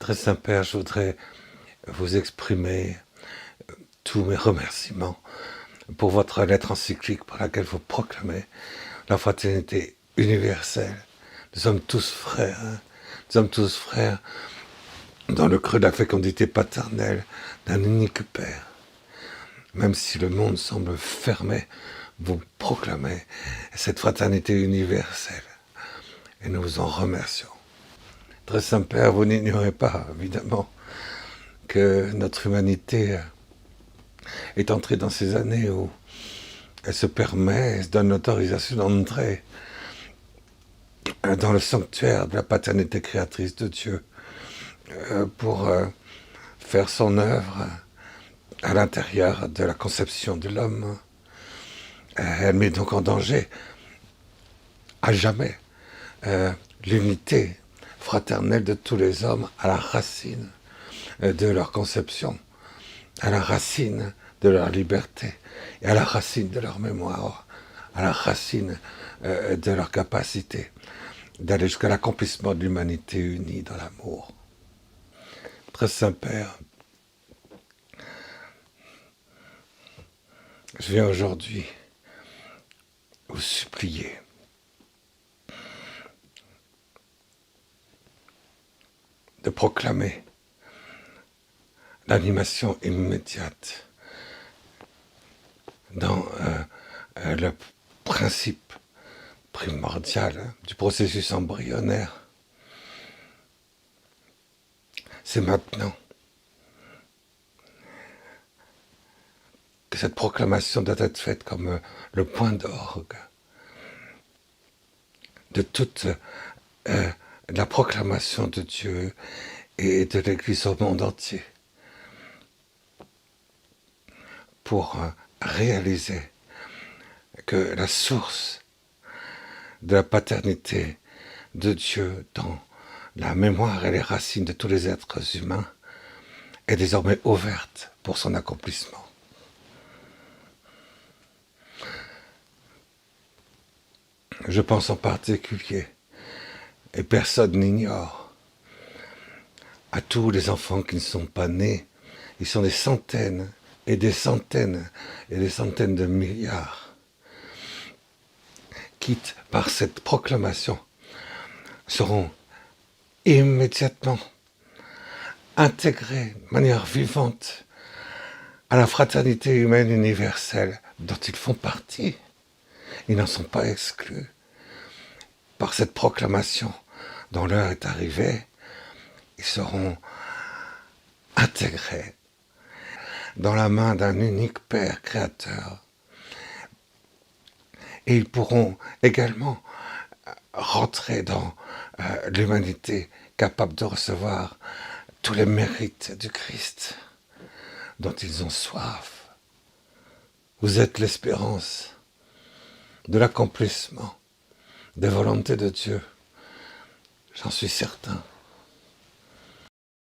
Très Saint-Père, je voudrais vous exprimer tous mes remerciements pour votre lettre encyclique par laquelle vous proclamez la fraternité universelle. Nous sommes tous frères, hein. Nous sommes tous frères dans le creux de la fécondité paternelle d'un unique Père. Même si le monde semble fermé, vous proclamez cette fraternité universelle. Et nous vous en remercions. Très Saint-Père, vous n'ignorez pas, évidemment, que notre humanité est entrée dans ces années où elle se permet, elle se donne l'autorisation d'entrer dans le sanctuaire de la paternité créatrice de Dieu pour faire son œuvre à l'intérieur de la conception de l'homme. Elle met donc en danger à jamais l'unité fraternelle de tous les hommes à la racine de leur conception, à la racine de leur liberté, et à la racine de leur mémoire, à la racine de leur capacité d'aller jusqu'à l'accomplissement de l'humanité unie dans l'amour. Très Saint-Père, je viens aujourd'hui vous supplier de proclamer l'animation immédiate dans le principe primordial du processus embryonnaire. C'est maintenant que cette proclamation doit être faite comme le point d'orgue de toute la proclamation de Dieu et de l'Église au monde entier pour réaliser que la source de la paternité de Dieu dans la mémoire et les racines de tous les êtres humains est désormais ouverte pour son accomplissement. Je pense en particulier, et personne n'ignore, à tous les enfants qui ne sont pas nés. Ils sont des centaines et des centaines et des centaines de milliards qui, par cette proclamation, seront immédiatement intégrés de manière vivante à la fraternité humaine universelle dont ils font partie. Ils n'en sont pas exclus. Par cette proclamation dont l'heure est arrivée, ils seront intégrés dans la main d'un unique Père créateur. Et ils pourront également rentrer dans l'humanité capable de recevoir tous les mérites du Christ dont ils ont soif. Vous êtes l'espérance de l'accomplissement des volontés de Dieu. J'en suis certain.